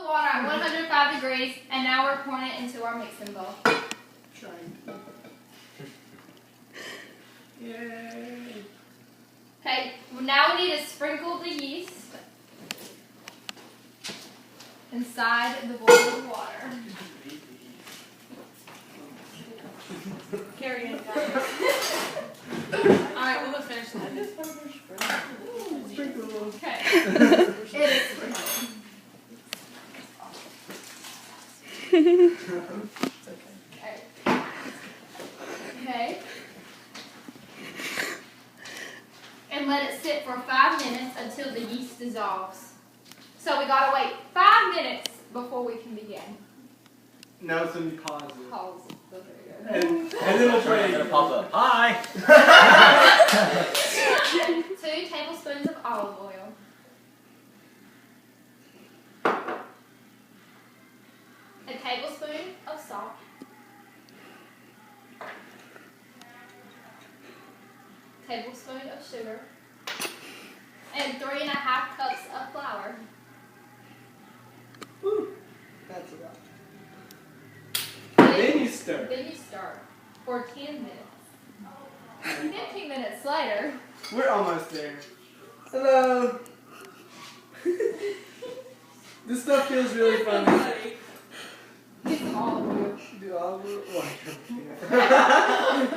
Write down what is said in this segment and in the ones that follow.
water at 105 degrees, and now we're pouring it into our mixing bowl. Yay! Okay, well, now we need to sprinkle the yeast inside the boiling water. Carry it, guys. Alright, we'll finish that. Sprinkle. Okay. It is sprinkled. Okay. And let it sit for 5 minutes until the yeast dissolves. So we gotta wait 5 minutes before we can begin. Now it's gonna be pause. Pause. And then we'll try I'm it. gonna pop up. Hi! 2 tablespoons of olive oil. A tablespoon of salt. Tablespoon of sugar. And 3½ cups of flour. Woo. That's about. Then Then you stir. Then you stir for 10 minutes. 15 minutes later. We're almost there. Hello. This stuff feels really fun. Get some olive oil. Do olive oil? Oh, I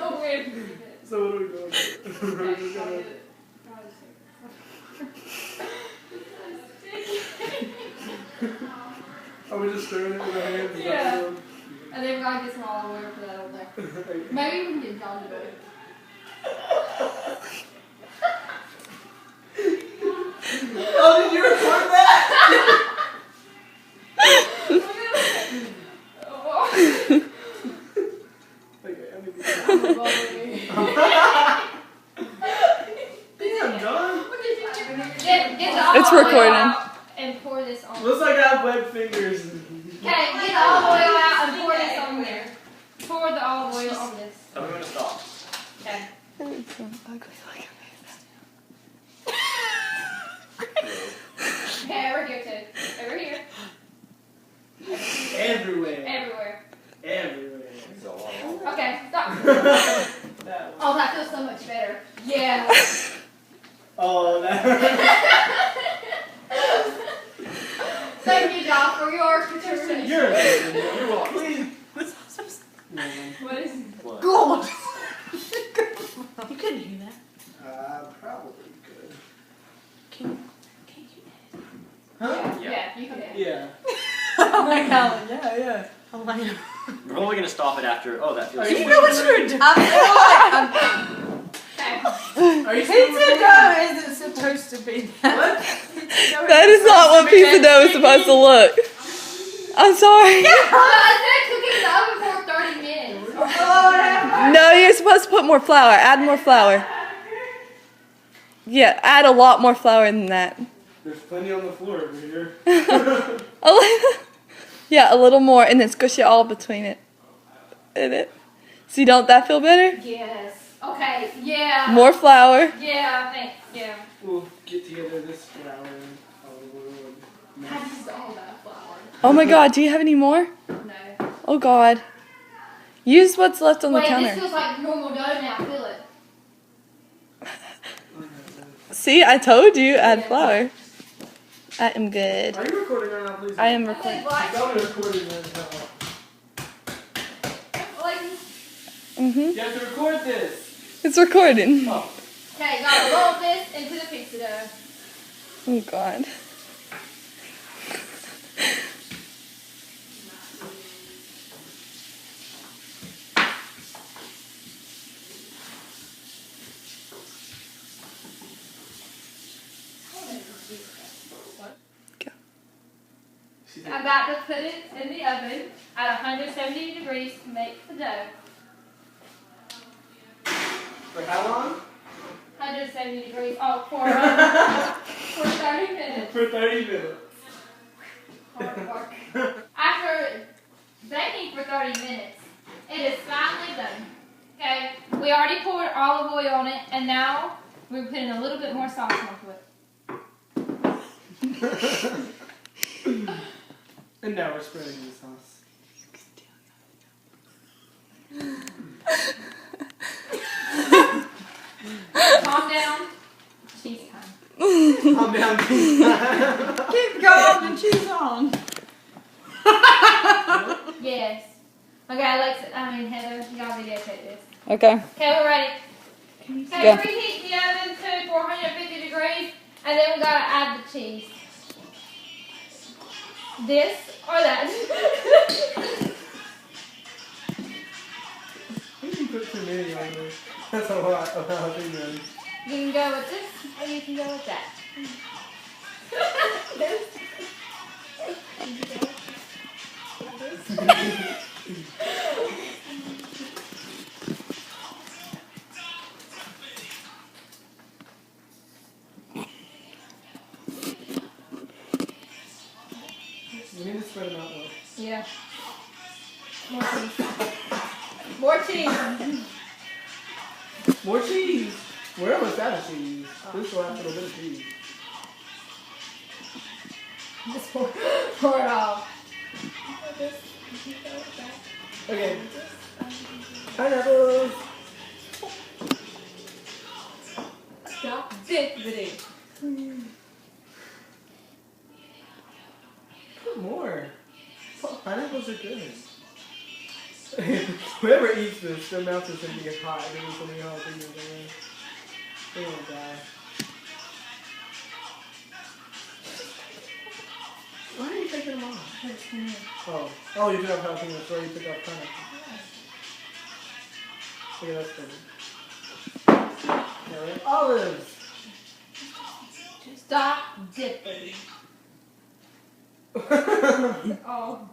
Oh, wait a minute. So what are we going to do? We're Okay, just I'll gonna- get it. Are we just stirring it with our hands? Is that Yeah. what And then we gotta get some olive oil for that over there. we're- Maybe we can get John to do it. Oh, did you record that? Okay, I'm gonna Damn, John. Get the olive It's oil recording. out and pour this on. Looks like I have web fingers. Okay, get the olive oil out and pour this on there. Pour the olive oil on this. Tell me when to stop. Okay. Okay, over here too. Over here. Everywhere. Everywhere. Everywhere. It's a lot of Okay, stop. That one. Oh, that feels so much better. Yeah. Oh, that. Thank you, John, for your contribution. You're amazing. You're welcome. Please. What is it? what? God! You couldn't hear that. Probably could. Can you Huh? Yeah, you can. Yeah. Oh my god, yeah. Oh my god. We're only gonna stop it after. Oh, that feels Are so you You know what you were doing? Okay. Are you Pizza dough isn't supposed to be that. What? That is not what pizza dough is supposed to look. I'm sorry. Well, I said cooking in the oven for 30 minutes. No, you're supposed to put more flour. Add more flour. Yeah, add a lot more flour than that. There's plenty on the floor over here. Yeah, a little more, and then squish it all between it. In it. See, don't that feel better? Yes. Okay, yeah. More flour. Yeah, I think, yeah. We'll get together this flour and olive oil and I used all that flour. Oh my god, do you have any more? No. Oh god. Use what's left on the Wait, this counter. feels like normal dough now. Feel it. See, I told you, add flour. I am good. Are you recording right now, please? I am I recording. think like, Tell me recording right now. Mhm. You have to record this. It's recording. Oh. okay, gotta roll this into the pizza dough. Oh god. I'm about to put it in the oven at 170 degrees to make the dough. For how long? 170 degrees, oh, for 30 minutes. For 30 minutes. Hard work. After baking for 30 minutes, it is finally done. Okay, we already poured olive oil on it, and now we're putting a little bit more sauce onto it. And now we're spreading the sauce. Calm down. Cheese time. Calm down, please. Keep going and cheese on. Yes. Okay, Heather, you gotta videotape this. Okay. Okay, we're ready. Okay, Go. preheat the oven to 450 degrees, and then we gotta add the cheese. This or that. You can put too many on there. That's a lot of jalapenos. You can go with this, or you can go with that. We need to spread them out more. Yeah. More cheese. More cheese. More cheese! We're almost out of cheese. This will have a little bit of cheese. Just pour it all. Okay. Pineapples! Stop this video. Put more. Pineapples are good. Whoever eats this, their mouth is going to get hot. There's so many jalapenos in there. They're going to die. Why are you taking them off? Oh, you took off jalapenos, so you took off pineapple. Okay, that's good. Now we have olives. Stop dipping. Oh.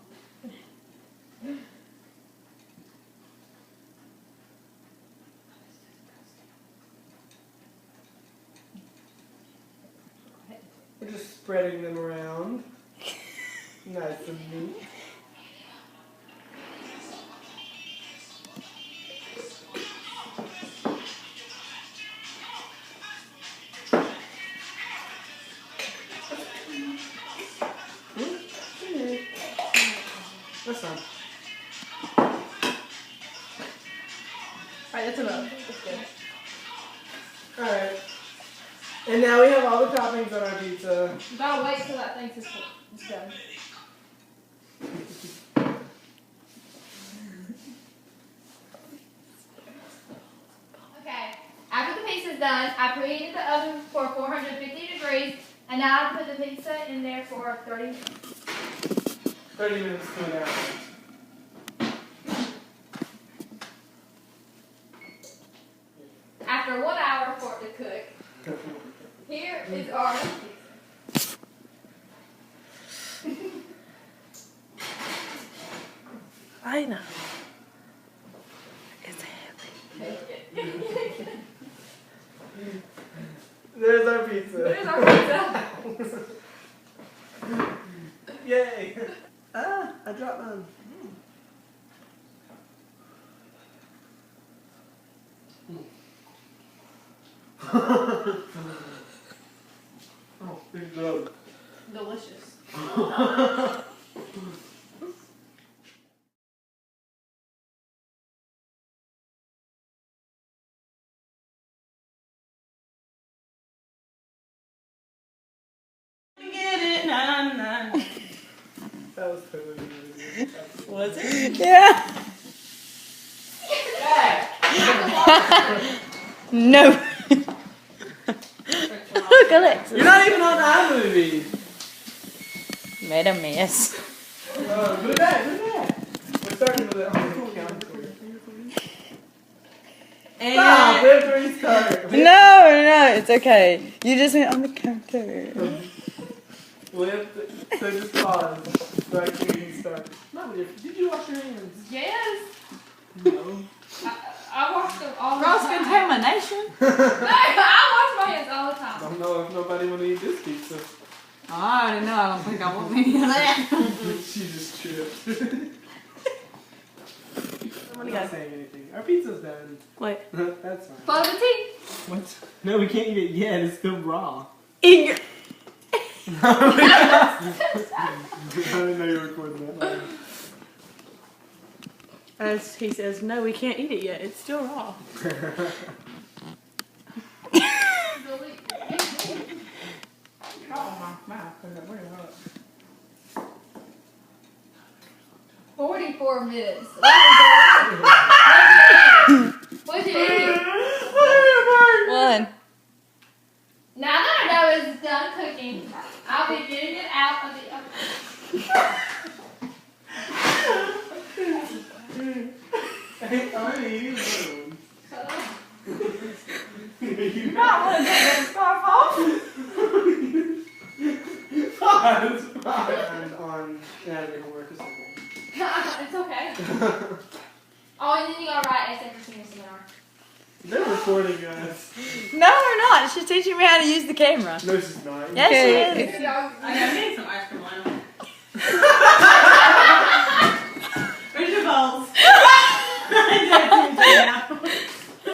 We're just spreading them around. Nice and neat. That's fine. Alright, that's enough. That's good. Alright. And now we have all the toppings on our pizza. You gotta wait till that thing's done. Okay, after the pizza's done, I preheated the oven for 450 degrees, and now I put the pizza in there for 30 minutes. 30 minutes to an hour. After 1 hour for it to cook, here is our pizza. I know. It's There's our pizza. There's our pizza. Yay! Ah, I dropped mine. Oh, it's good. Delicious. Get it, nah, nah. That was totally good. Was it? Yeah. No. Look at it. You're not even on iMovie. Made a mess. Put it back, put it back. We're starting with it on the counter. Stop, we have to restart. No, it's okay. You just went on the counter. We have to, so just pause so I can restart. Not with your, did you wash your hands? Yes. No. I wash them all the Cross time. contamination. No, I wash my hands all the I time. don't know if nobody want to eat this pizza. I already know. I don't think I want any of that. She just tripped. I'm not saying anything. Our pizza's done. Wait. That's fine. Follow the tea. What? No, we can't eat it yet. It's still raw. In your. didn't know you were recording that. As he says, no, we can't eat it yet. It's still raw. Oh, my mouth. 44 minutes. What's it eating? One. Now that I know it's done cooking, I'll be getting it out of the oven. I'm gonna eat these Shut up. You Not want to take that scarf off. It's fine. On Natalie homework or something. It's okay. Oh, and then you gotta write essay for senior seminar. They're recording us. No, we're not. She's teaching me how to use the camera. No, she's not. Yes, Okay. she is. Y'all- I need some ice cream.